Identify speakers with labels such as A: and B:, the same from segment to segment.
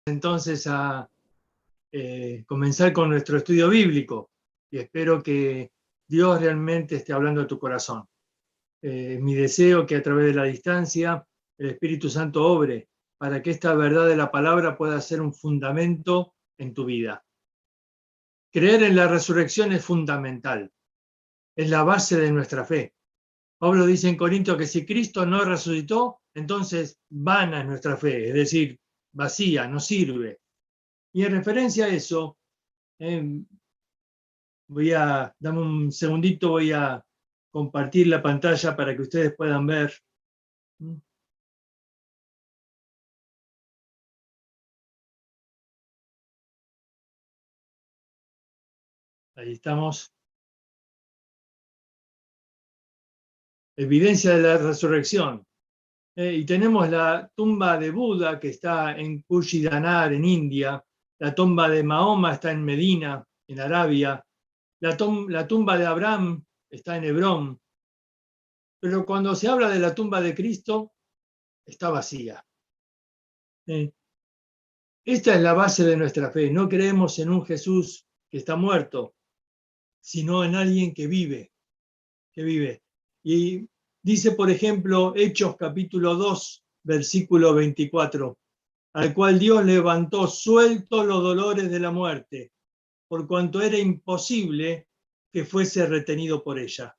A: Entonces a comenzar con nuestro estudio bíblico y espero que Dios realmente esté hablando a tu corazón. Mi deseo que a través de la distancia el Espíritu Santo obre para que esta verdad de la palabra pueda ser un fundamento en tu vida. Creer en la resurrección es fundamental, es la base de nuestra fe. Pablo dice en Corintios que si Cristo no resucitó, entonces vana es nuestra fe, es decir, vacía, no sirve. Y en referencia a eso, dame un segundito, voy a compartir la pantalla para que ustedes puedan ver. Ahí estamos. Evidencia de la resurrección. Y tenemos la tumba de Buda que está en Kushidhanar, en India. La tumba de Mahoma está en Medina, en Arabia. La tumba de Abraham está en Hebrón. Pero cuando se habla de la tumba de Cristo, está vacía. Esta es la base de nuestra fe. No creemos en un Jesús que está muerto, sino en alguien que vive, que vive. Y dice, por ejemplo, Hechos capítulo 2, versículo 24, al cual Dios levantó sueltos los dolores de la muerte, por cuanto era imposible que fuese retenido por ella.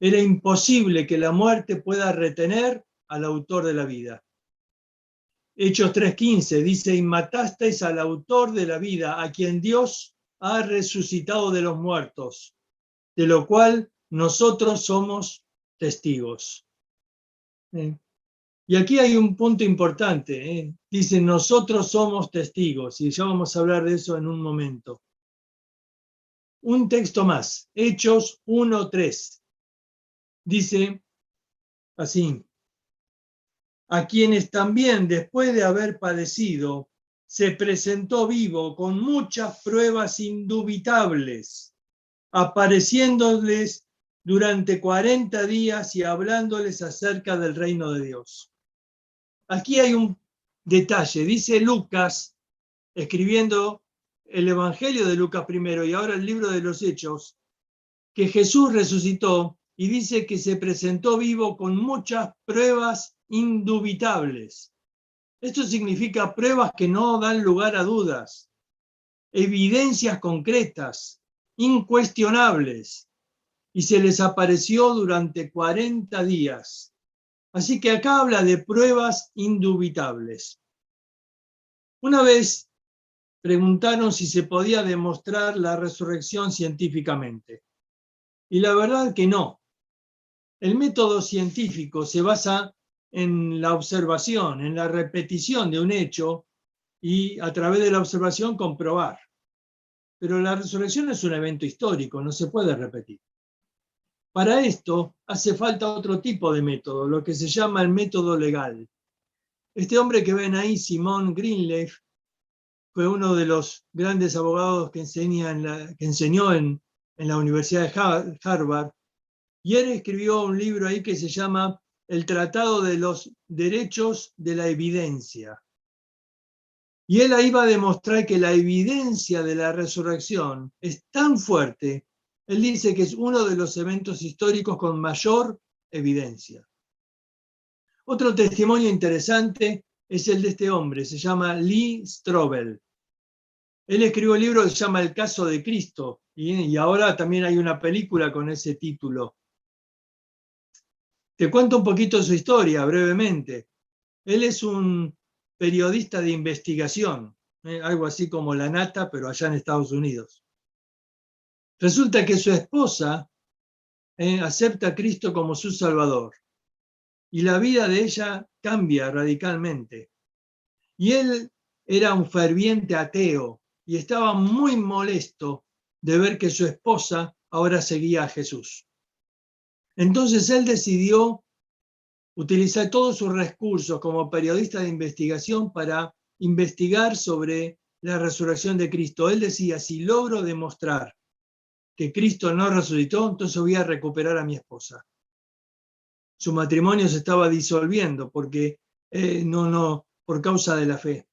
A: Era imposible que la muerte pueda retener al autor de la vida. Hechos 3:15 dice, y matasteis al autor de la vida, a quien Dios ha resucitado de los muertos, de lo cual nosotros somos testigos. Y aquí hay un punto importante. Dice, nosotros somos testigos, y ya vamos a hablar de eso en un momento. Un texto más, Hechos 1:3. Dice así, a quienes también después de haber padecido, se presentó vivo con muchas pruebas indubitables, apareciéndoles durante 40 días y hablándoles acerca del reino de Dios. Aquí hay un detalle, dice Lucas, escribiendo el Evangelio de Lucas primero y ahora el libro de los Hechos, que Jesús resucitó y dice que se presentó vivo con muchas pruebas indubitables. Esto significa pruebas que no dan lugar a dudas, evidencias concretas, incuestionables, y se les apareció durante 40 días. Así que acá habla de pruebas indubitables. Una vez preguntaron si se podía demostrar la resurrección científicamente, y la verdad que no. El método científico se basa en la observación, en la repetición de un hecho y a través de la observación comprobar. Pero la resurrección es un evento histórico, no se puede repetir. Para esto hace falta otro tipo de método, lo que se llama el método legal. Este hombre que ven ahí, Simon Greenleaf, fue uno de los grandes abogados que enseñó en la Universidad de Harvard, y él escribió un libro ahí que se llama El Tratado de los Derechos de la Evidencia. Y él ahí va a demostrar que la evidencia de la resurrección es tan fuerte, él dice que es uno de los eventos históricos con mayor evidencia. Otro testimonio interesante es el de este hombre, se llama Lee Strobel. Él escribió un libro que se llama El caso de Cristo, y ahora también hay una película con ese título. Te cuento un poquito su historia, brevemente. Él es un periodista de investigación, algo así como La Nata, pero allá en Estados Unidos. Resulta que su esposa acepta a Cristo como su Salvador, y la vida de ella cambia radicalmente. Y él era un ferviente ateo, y estaba muy molesto de ver que su esposa ahora seguía a Jesús. Entonces él decidió utilizar todos sus recursos como periodista de investigación para investigar sobre la resurrección de Cristo. Él decía, si logro demostrar que Cristo no resucitó, entonces voy a recuperar a mi esposa. Su matrimonio se estaba disolviendo porque no por causa de la fe.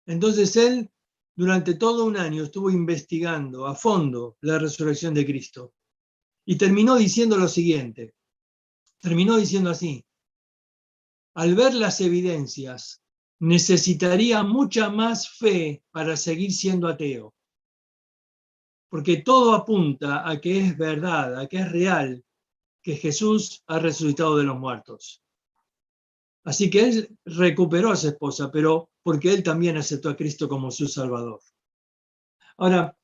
A: Entonces él durante todo un año estuvo investigando a fondo la resurrección de Cristo y terminó diciendo lo siguiente, terminó diciendo así: al ver las evidencias, necesitaría mucha más fe para seguir siendo ateo, porque todo apunta a que es verdad, a que es real, que Jesús ha resucitado de los muertos. Así que él recuperó a su esposa, pero porque él también aceptó a Cristo como su Salvador. Ahora,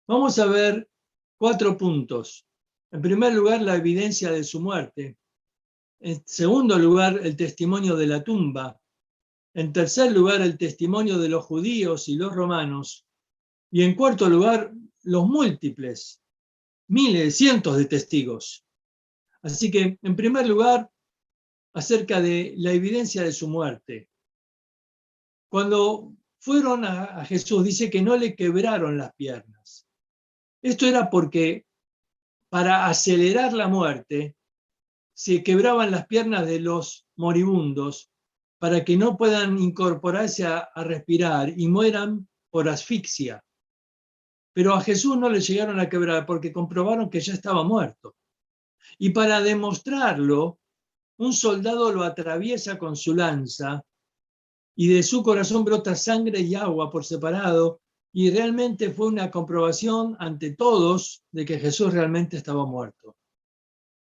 A: vamos a ver 4 puntos. En primer lugar, la evidencia de su muerte. En segundo lugar, el testimonio de la tumba. En tercer lugar, el testimonio de los judíos y los romanos. Y en cuarto lugar, los múltiples, miles, cientos de testigos. Así que, en primer lugar, acerca de la evidencia de su muerte. Cuando fueron a Jesús, dice que no le quebraron las piernas. Esto era porque para acelerar la muerte se quebraban las piernas de los moribundos para que no puedan incorporarse a respirar y mueran por asfixia. Pero a Jesús no le llegaron a quebrar porque comprobaron que ya estaba muerto. Y para demostrarlo, un soldado lo atraviesa con su lanza y de su corazón brota sangre y agua por separado, y realmente fue una comprobación ante todos de que Jesús realmente estaba muerto.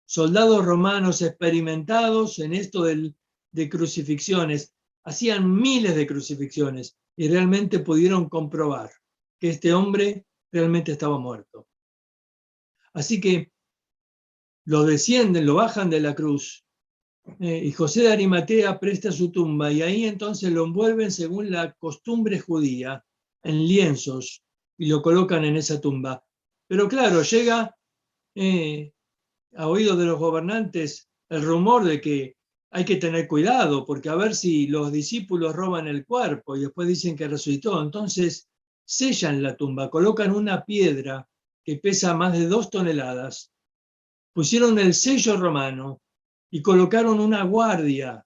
A: Soldados romanos experimentados en esto de crucifixiones, hacían miles de crucifixiones y realmente pudieron comprobar que este hombre realmente estaba muerto. Así que lo descienden, lo bajan de la cruz, y José de Arimatea presta su tumba y ahí entonces lo envuelven según la costumbre judía en lienzos y lo colocan en esa tumba. Pero claro, llega a oídos de los gobernantes el rumor de que hay que tener cuidado porque a ver si los discípulos roban el cuerpo y después dicen que resucitó. Entonces sellan la tumba, colocan una piedra que pesa más de 2 toneladas, pusieron el sello romano y colocaron una guardia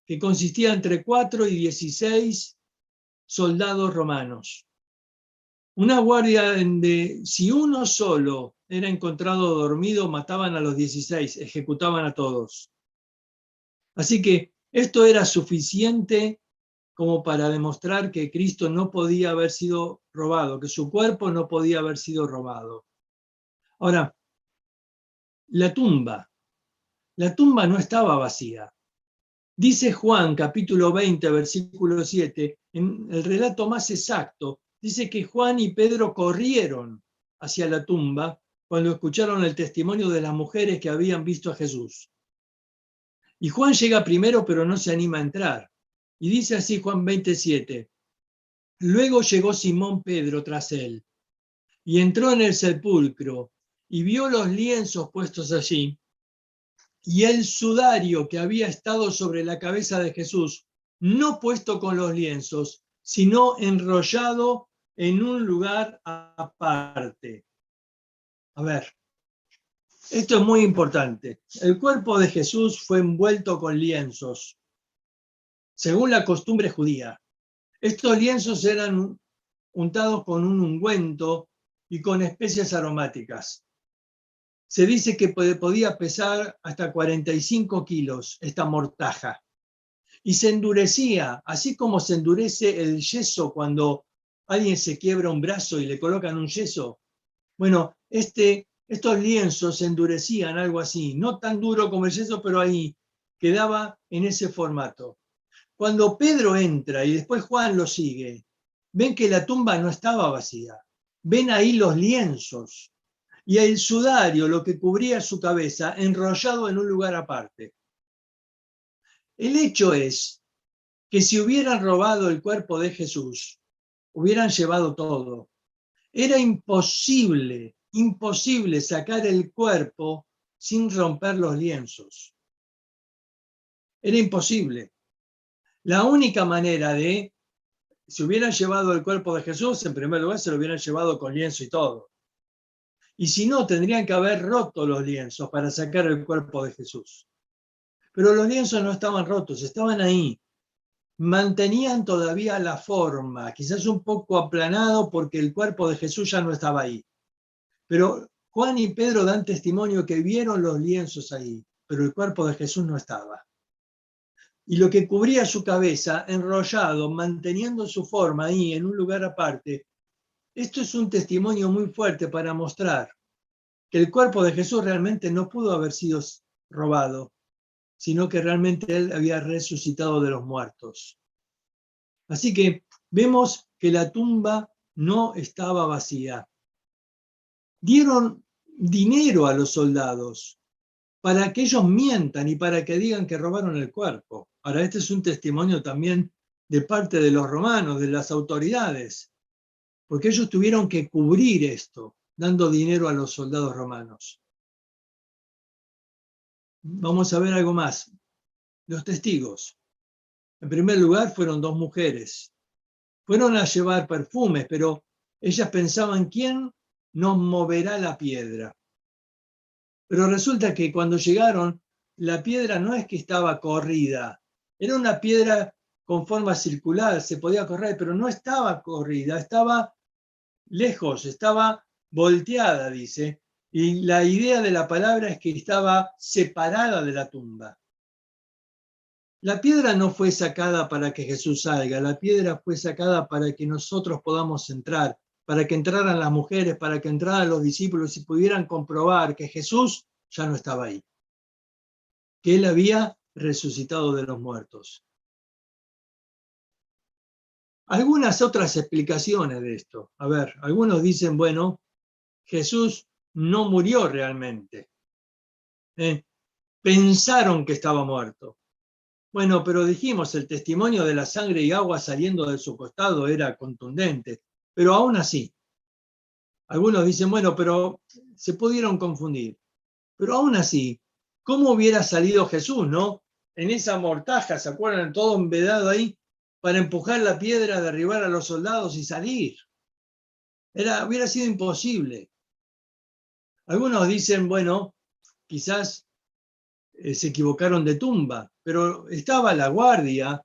A: que consistía entre 4 y 16 soldados romanos. Una guardia donde si uno solo era encontrado dormido, mataban a los 16, ejecutaban a todos. Así que esto era suficiente como para demostrar que Cristo no podía haber sido robado, que su cuerpo no podía haber sido robado. Ahora, la tumba no estaba vacía. Dice Juan, capítulo 20, versículo 7, en el relato más exacto, dice que Juan y Pedro corrieron hacia la tumba cuando escucharon el testimonio de las mujeres que habían visto a Jesús. Y Juan llega primero, pero no se anima a entrar. Y dice así Juan 27, luego llegó Simón Pedro tras él, y entró en el sepulcro, y vio los lienzos puestos allí, y el sudario que había estado sobre la cabeza de Jesús, no puesto con los lienzos, sino enrollado en un lugar aparte. A ver, esto es muy importante. El cuerpo de Jesús fue envuelto con lienzos, según la costumbre judía. Estos lienzos eran untados con un ungüento y con especias aromáticas. Se dice que podía pesar hasta 45 kilos esta mortaja. Y se endurecía, así como se endurece el yeso cuando alguien se quiebra un brazo y le colocan un yeso. Bueno, estos lienzos se endurecían, algo así, no tan duro como el yeso, pero ahí quedaba en ese formato. Cuando Pedro entra y después Juan lo sigue, ven que la tumba no estaba vacía. Ven ahí los lienzos y el sudario, lo que cubría su cabeza, enrollado en un lugar aparte. El hecho es que si hubieran robado el cuerpo de Jesús, hubieran llevado todo. Era imposible sacar el cuerpo sin romper los lienzos. Era imposible. La única manera si hubieran llevado el cuerpo de Jesús, en primer lugar se lo hubieran llevado con lienzo y todo. Y si no, tendrían que haber roto los lienzos para sacar el cuerpo de Jesús. Pero los lienzos no estaban rotos, estaban ahí. mantenían todavía la forma, quizás un poco aplanado porque el cuerpo de Jesús ya no estaba ahí. Pero Juan y Pedro dan testimonio que vieron los lienzos ahí, pero el cuerpo de Jesús no estaba. Y lo que cubría su cabeza, enrollado, manteniendo su forma ahí en un lugar aparte, esto es un testimonio muy fuerte para mostrar que el cuerpo de Jesús realmente no pudo haber sido robado, sino que realmente él había resucitado de los muertos. Así que vemos que la tumba no estaba vacía. Dieron dinero a los soldados para que ellos mientan y para que digan que robaron el cuerpo. Ahora, este es un testimonio también de parte de los romanos, de las autoridades, porque ellos tuvieron que cubrir esto, dando dinero a los soldados romanos. Vamos a ver algo más. Los testigos. En primer lugar, fueron dos mujeres. Fueron a llevar perfumes, pero ellas pensaban, ¿quién nos moverá la piedra? Pero resulta que cuando llegaron, la piedra no es que estaba corrida, era una piedra con forma circular, se podía correr, pero no estaba corrida, estaba lejos, estaba volteada, dice. Y la idea de la palabra es que estaba separada de la tumba. La piedra no fue sacada para que Jesús salga, la piedra fue sacada para que nosotros podamos entrar, para que entraran las mujeres, para que entraran los discípulos y pudieran comprobar que Jesús ya no estaba ahí, que él había resucitado de los muertos. Algunas otras explicaciones de esto. A ver, algunos dicen, bueno, Jesús no murió realmente. Pensaron que estaba muerto. Bueno, pero dijimos, el testimonio de la sangre y agua saliendo de su costado era contundente, pero aún así, algunos dicen, bueno, pero se pudieron confundir, pero aún así, ¿cómo hubiera salido Jesús, no? En esa mortaja, ¿se acuerdan? Todo envedado ahí, para empujar la piedra, derribar a los soldados y salir. Hubiera sido imposible. Algunos dicen, bueno, quizás se equivocaron de tumba, pero estaba la guardia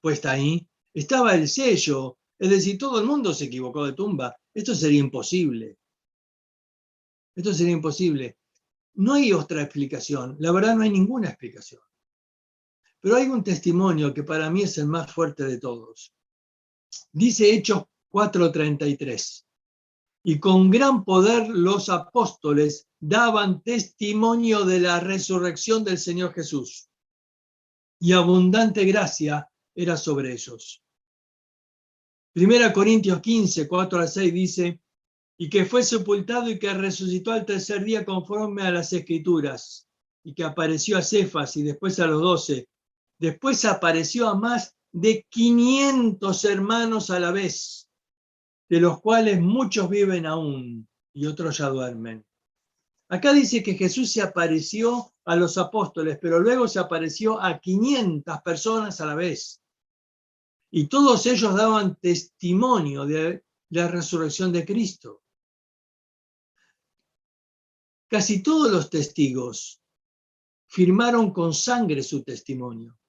A: puesta ahí, estaba el sello, es decir, todo el mundo se equivocó de tumba. Esto sería imposible. Esto sería imposible. No hay otra explicación, la verdad no hay ninguna explicación. Pero hay un testimonio que para mí es el más fuerte de todos. Dice Hechos 4:33. Y con gran poder los apóstoles daban testimonio de la resurrección del Señor Jesús. Y abundante gracia era sobre ellos. 1 Corintios 15, 4-6 dice, y que fue sepultado y que resucitó al tercer día conforme a las Escrituras, y que apareció a Cefas y después a los 12. Después apareció a más de 500 hermanos a la vez, de los cuales muchos viven aún y otros ya duermen. Acá dice que Jesús se apareció a los apóstoles, pero luego se apareció a 500 personas a la vez. Y todos ellos daban testimonio de la resurrección de Cristo. Casi todos los testigos firmaron con sangre su testimonio,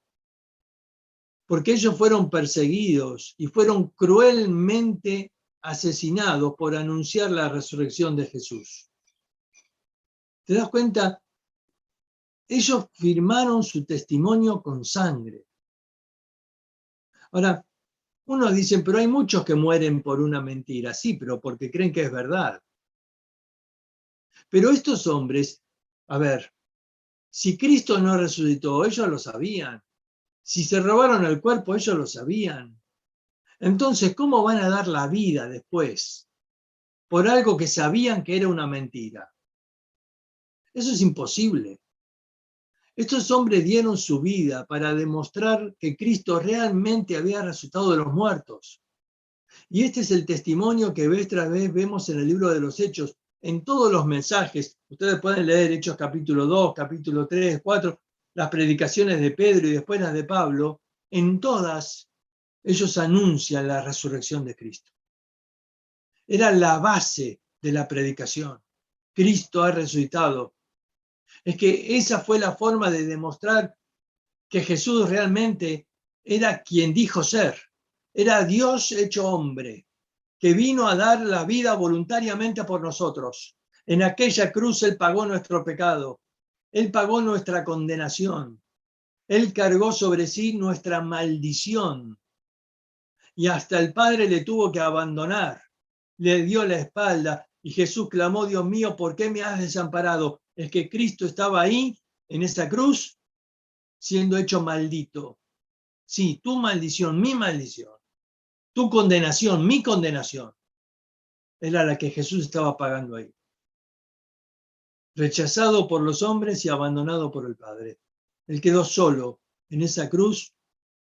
A: porque ellos fueron perseguidos y fueron cruelmente asesinados por anunciar la resurrección de Jesús. ¿Te das cuenta? Ellos firmaron su testimonio con sangre. Ahora, unos dicen, pero hay muchos que mueren por una mentira. Sí, pero porque creen que es verdad. Pero estos hombres, a ver, si Cristo no resucitó, ellos lo sabían. Si se robaron el cuerpo, ellos lo sabían. Entonces, ¿cómo van a dar la vida después por algo que sabían que era una mentira? Eso es imposible. Estos hombres dieron su vida para demostrar que Cristo realmente había resucitado de los muertos. Y este es el testimonio que vez tras vez vemos en el libro de los Hechos, en todos los mensajes. Ustedes pueden leer Hechos capítulo 2, capítulo 3, 4, las predicaciones de Pedro y después las de Pablo. En todas, ellos anuncian la resurrección de Cristo. Era la base de la predicación. Cristo ha resucitado. Es que esa fue la forma de demostrar que Jesús realmente era quien dijo ser. Era Dios hecho hombre, que vino a dar la vida voluntariamente por nosotros. En aquella cruz Él pagó nuestro pecado. Él pagó nuestra condenación. Él cargó sobre sí nuestra maldición. Y hasta el Padre le tuvo que abandonar. Le dio la espalda. Y Jesús clamó, Dios mío, ¿por qué me has desamparado? Es que Cristo estaba ahí, en esa cruz, siendo hecho maldito. Sí, tu maldición, mi maldición. Tu condenación, mi condenación. Era la que Jesús estaba pagando ahí. Rechazado por los hombres y abandonado por el Padre. Él quedó solo en esa cruz,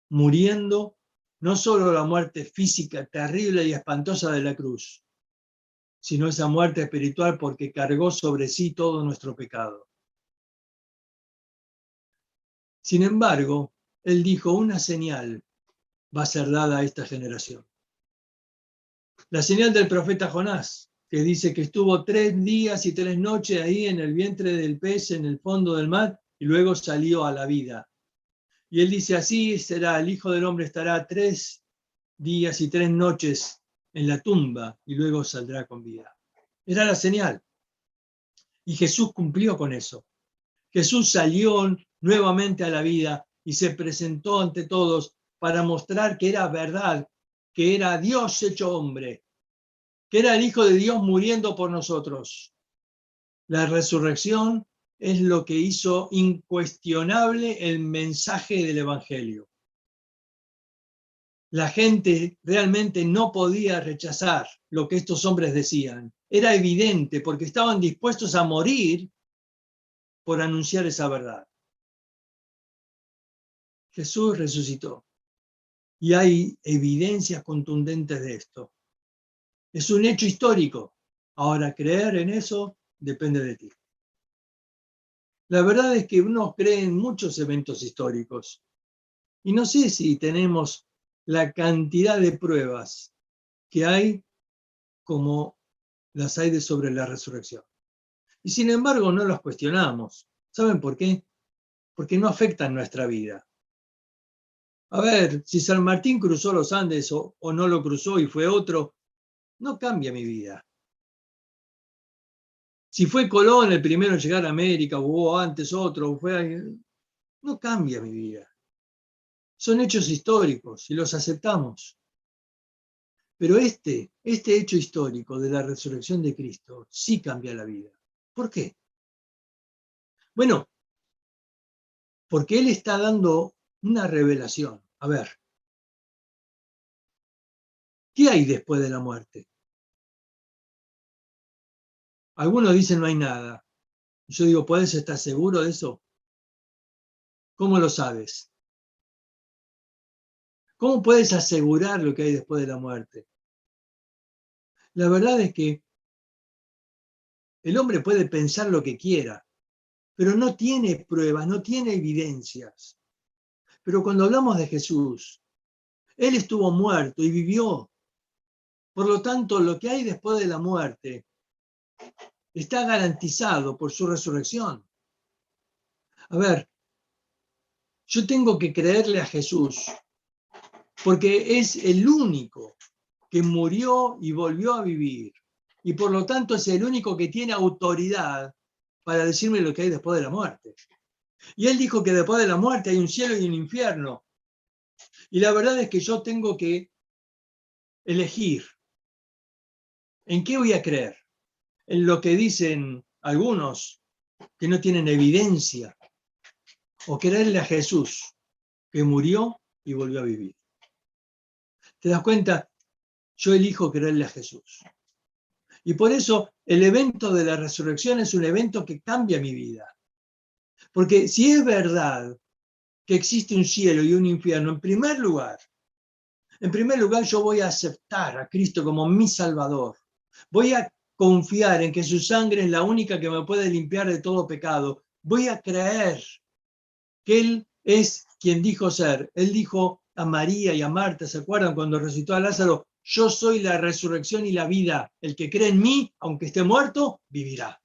A: muriendo, no solo la muerte física terrible y espantosa de la cruz, sino esa muerte espiritual porque cargó sobre sí todo nuestro pecado. Sin embargo, Él dijo, una señal va a ser dada a esta generación. La señal del profeta Jonás, que dice que estuvo 3 días y 3 noches ahí en el vientre del pez, en el fondo del mar, y luego salió a la vida. Y él dice, así será, el Hijo del Hombre estará 3 días y 3 noches en la tumba, y luego saldrá con vida. Era la señal. Y Jesús cumplió con eso. Jesús salió nuevamente a la vida y se presentó ante todos para mostrar que era verdad, que era Dios hecho hombre, que era el Hijo de Dios muriendo por nosotros. La resurrección es lo que hizo incuestionable el mensaje del Evangelio. La gente realmente no podía rechazar lo que estos hombres decían. Era evidente porque estaban dispuestos a morir por anunciar esa verdad. Jesús resucitó y hay evidencias contundentes de esto. Es un hecho histórico. Ahora, creer en eso depende de ti. La verdad es que uno cree en muchos eventos históricos y no sé si tenemos la cantidad de pruebas que hay como las hay sobre la resurrección. Y sin embargo no los cuestionamos. ¿Saben por qué? Porque no afectan nuestra vida. A ver, si San Martín cruzó los Andes o no lo cruzó y fue otro, no cambia mi vida. Si fue Colón el primero en llegar a América, o hubo antes otro, no cambia mi vida. Son hechos históricos y los aceptamos. Pero este hecho histórico de la resurrección de Cristo sí cambia la vida. ¿Por qué? Bueno, porque Él está dando una revelación. A ver, ¿qué hay después de la muerte? Algunos dicen no hay nada. Yo digo, ¿puedes estar seguro de eso? ¿Cómo lo sabes? ¿Cómo puedes asegurar lo que hay después de la muerte? La verdad es que el hombre puede pensar lo que quiera, pero no tiene pruebas, no tiene evidencias. Pero cuando hablamos de Jesús, Él estuvo muerto y vivió. Por lo tanto, lo que hay después de la muerte está garantizado por su resurrección. A ver, yo tengo que creerle a Jesús porque es el único que murió y volvió a vivir. Y por lo tanto es el único que tiene autoridad para decirme lo que hay después de la muerte. Y Él dijo que después de la muerte hay un cielo y un infierno. Y la verdad es que yo tengo que elegir en qué voy a creer. En lo que dicen algunos que no tienen evidencia, o creerle a Jesús, que murió y volvió a vivir. ¿Te das cuenta? Yo elijo creerle a Jesús. Y por eso el evento de la resurrección es un evento que cambia mi vida. Porque si es verdad que existe un cielo y un infierno, en primer lugar yo voy a aceptar a Cristo como mi Salvador. Voy a confiar en que su sangre es la única que me puede limpiar de todo pecado. Voy a creer que Él es quien dijo ser. Él dijo a María y a Marta, ¿se acuerdan cuando resucitó a Lázaro? Yo soy la resurrección y la vida. El que cree en mí, aunque esté muerto, vivirá.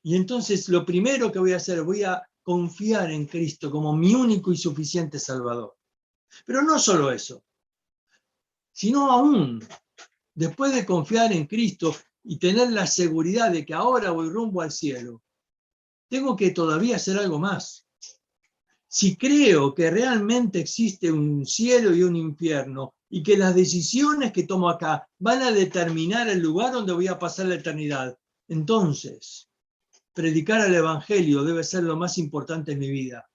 A: Y entonces lo primero que voy a hacer, voy a confiar en Cristo como mi único y suficiente Salvador. Pero no solo eso, sino aún después de confiar en Cristo y tener la seguridad de que ahora voy rumbo al cielo, tengo que todavía hacer algo más. Si creo que realmente existe un cielo y un infierno y que las decisiones que tomo acá van a determinar el lugar donde voy a pasar la eternidad, entonces predicar el Evangelio debe ser lo más importante en mi vida.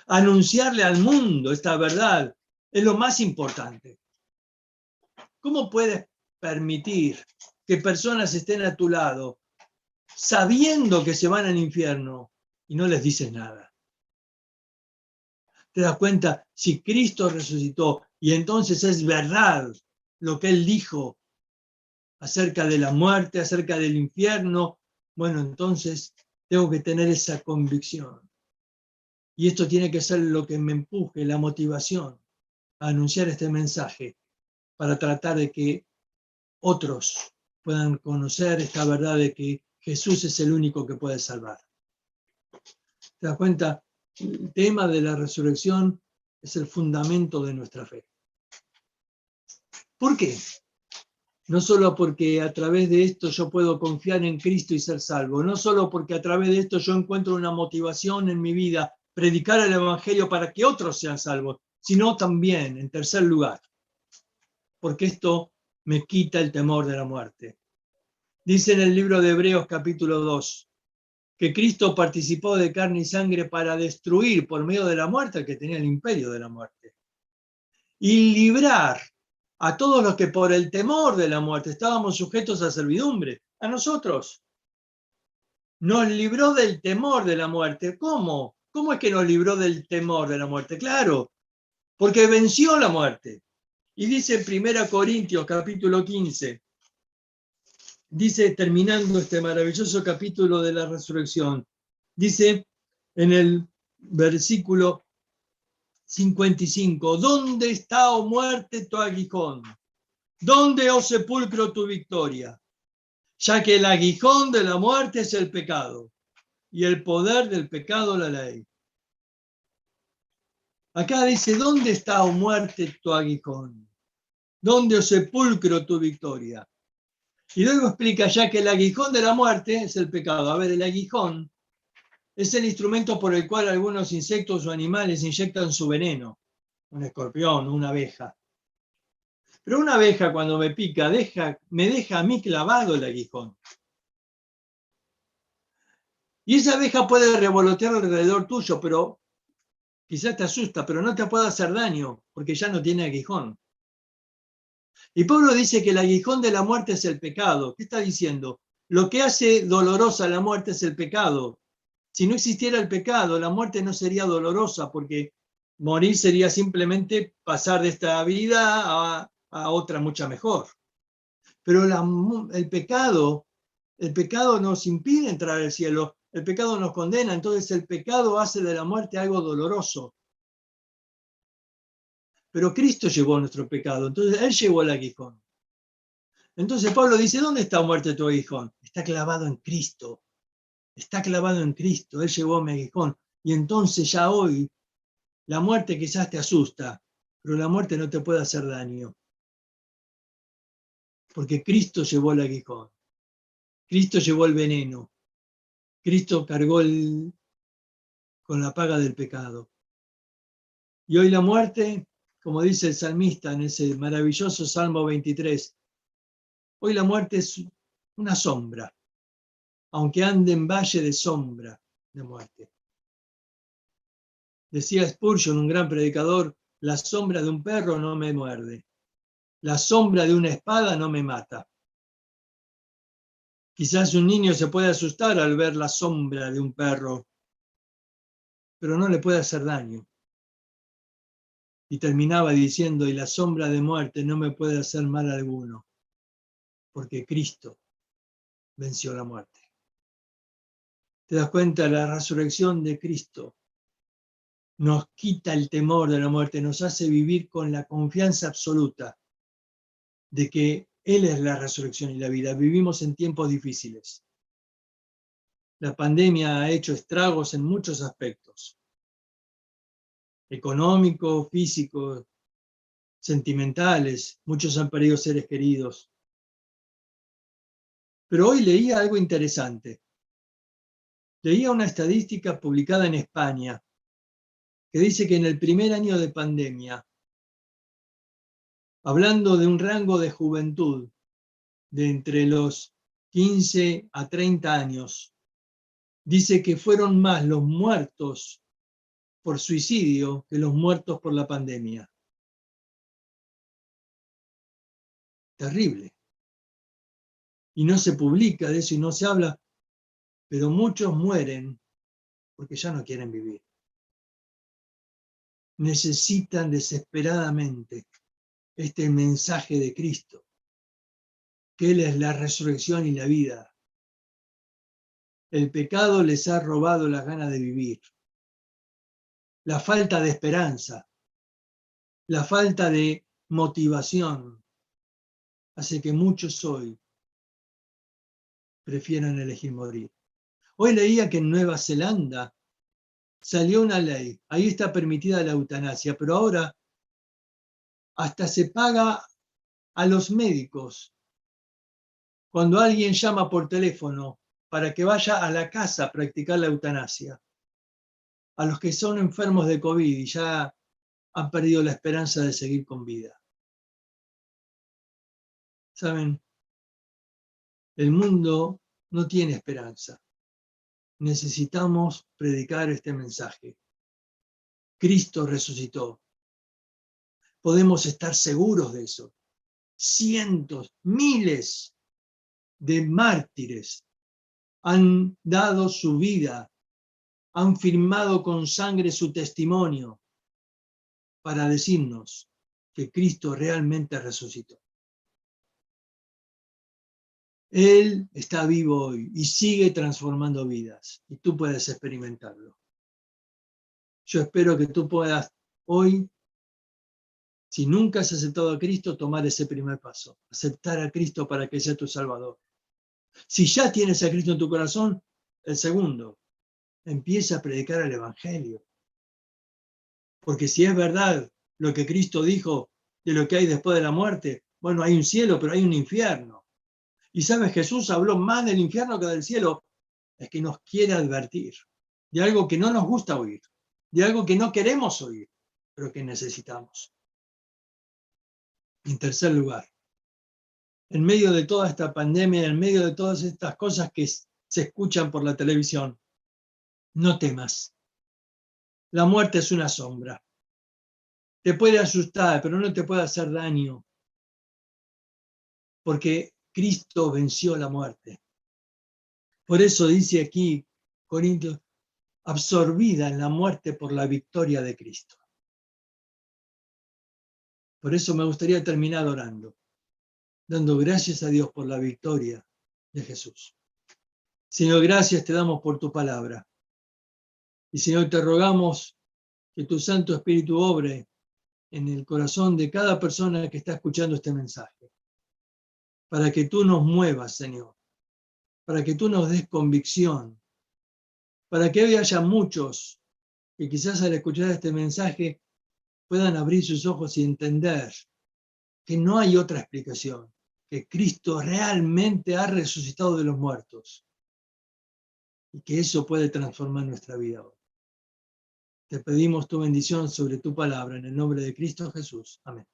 A: Anunciarle al mundo esta verdad es lo más importante. ¿Cómo puedes permitir que personas estén a tu lado sabiendo que se van al infierno y no les dices nada? ¿Te das cuenta? Si Cristo resucitó y entonces es verdad lo que Él dijo acerca de la muerte, acerca del infierno, bueno, entonces tengo que tener esa convicción. Y esto tiene que ser lo que me empuje, la motivación a anunciar este mensaje para tratar de que otros puedan conocer esta verdad de que Jesús es el único que puede salvar. ¿Te das cuenta? El tema de la resurrección es el fundamento de nuestra fe. ¿Por qué? No solo porque a través de esto yo puedo confiar en Cristo y ser salvo, no solo porque a través de esto yo encuentro una motivación en mi vida, predicar el Evangelio para que otros sean salvos, sino también, en tercer lugar, porque esto me quita el temor de la muerte. Dice en el libro de Hebreos capítulo 2, que Cristo participó de carne y sangre para destruir por medio de la muerte al que tenía el imperio de la muerte y librar a todos los que por el temor de la muerte estábamos sujetos a servidumbre, a nosotros. Nos libró del temor de la muerte. ¿Cómo? ¿Cómo es que nos libró del temor de la muerte? Claro, porque venció la muerte. Y dice en 1 Corintios capítulo 15, dice, terminando este maravilloso capítulo de la resurrección, dice en el versículo 55, ¿dónde está, oh muerte, tu aguijón? ¿Dónde, oh sepulcro, tu victoria? Ya que el aguijón de la muerte es el pecado y el poder del pecado la ley. Acá dice, ¿dónde está, oh muerte, tu aguijón? ¿Dónde, oh sepulcro, tu victoria? Y luego explica ya que el aguijón de la muerte es el pecado. A ver, el aguijón es el instrumento por el cual algunos insectos o animales inyectan su veneno. Un escorpión, una abeja. Pero una abeja cuando me pica me deja a mí clavado el aguijón. Y esa abeja puede revolotear alrededor tuyo, pero quizás te asusta, pero no te puede hacer daño, porque ya no tiene aguijón. Y Pablo dice que el aguijón de la muerte es el pecado. ¿Qué está diciendo? Lo que hace dolorosa la muerte es el pecado. Si no existiera el pecado, la muerte no sería dolorosa, porque morir sería simplemente pasar de esta vida a otra mucha mejor. Pero el pecado nos impide entrar al cielo, el pecado nos condena, entonces el pecado hace de la muerte algo doloroso. Pero Cristo llevó nuestro pecado, entonces Él llevó el aguijón. Entonces Pablo dice, ¿dónde está muerte tu aguijón? Está clavado en Cristo, está clavado en Cristo, Él llevó mi aguijón. Y entonces ya hoy, la muerte quizás te asusta, pero la muerte no te puede hacer daño. Porque Cristo llevó el aguijón, Cristo llevó el veneno, Cristo cargó con la paga del pecado. Y hoy la muerte, como dice el salmista en ese maravilloso Salmo 23, hoy la muerte es una sombra, aunque ande en valle de sombra de muerte. Decía Spurgeon, un gran predicador, la sombra de un perro no me muerde, la sombra de una espada no me mata. Quizás un niño se puede asustar al ver la sombra de un perro, pero no le puede hacer daño. Y terminaba diciendo, y la sombra de muerte no me puede hacer mal alguno, porque Cristo venció la muerte. ¿Te das cuenta? La resurrección de Cristo nos quita el temor de la muerte, nos hace vivir con la confianza absoluta de que Él es la resurrección y la vida. Vivimos en tiempos difíciles. La pandemia ha hecho estragos en muchos aspectos. económicos, físicos, sentimentales. Muchos han perdido seres queridos. Pero hoy leía algo interesante. Leía una estadística publicada en España que dice que en el primer año de pandemia, hablando de un rango de juventud de entre los 15 a 30 años, dice que fueron más los muertos por suicidio que los muertos por la pandemia. Terrible. Y no se publica de eso y no se habla, pero muchos mueren porque ya no quieren vivir. Necesitan desesperadamente este mensaje de Cristo, que Él es la resurrección y la vida. El pecado les ha robado las ganas de vivir. La falta de esperanza, la falta de motivación, hace que muchos hoy prefieran elegir morir. Hoy leía que en Nueva Zelanda salió una ley, ahí está permitida la eutanasia, pero ahora hasta se paga a los médicos cuando alguien llama por teléfono para que vaya a la casa a practicar la eutanasia. A los que son enfermos de COVID y ya han perdido la esperanza de seguir con vida. ¿Saben? El mundo no tiene esperanza. Necesitamos predicar este mensaje. Cristo resucitó. Podemos estar seguros de eso. Cientos, miles de mártires han dado su vida, han firmado con sangre su testimonio para decirnos que Cristo realmente resucitó. Él está vivo hoy y sigue transformando vidas y tú puedes experimentarlo. Yo espero que tú puedas hoy, si nunca has aceptado a Cristo, tomar ese primer paso, aceptar a Cristo para que sea tu Salvador. Si ya tienes a Cristo en tu corazón, el segundo, empieza a predicar el Evangelio. Porque si es verdad lo que Cristo dijo de lo que hay después de la muerte, bueno, hay un cielo, pero hay un infierno. Y sabes, Jesús habló más del infierno que del cielo. Es que nos quiere advertir de algo que no nos gusta oír, de algo que no queremos oír, pero que necesitamos. En tercer lugar, en medio de toda esta pandemia, en medio de todas estas cosas que se escuchan por la televisión, no temas. La muerte es una sombra. Te puede asustar, pero no te puede hacer daño, porque Cristo venció la muerte. Por eso dice aquí Corintios, absorbida en la muerte por la victoria de Cristo. Por eso me gustaría terminar orando, dando gracias a Dios por la victoria de Jesús. Señor, gracias te damos por tu palabra. Y Señor, te rogamos que tu Santo Espíritu obre en el corazón de cada persona que está escuchando este mensaje, para que tú nos muevas, Señor, para que tú nos des convicción, para que hoy haya muchos que quizás al escuchar este mensaje puedan abrir sus ojos y entender que no hay otra explicación, que Cristo realmente ha resucitado de los muertos y que eso puede transformar nuestra vida hoy. Te pedimos tu bendición sobre tu palabra en el nombre de Cristo Jesús. Amén.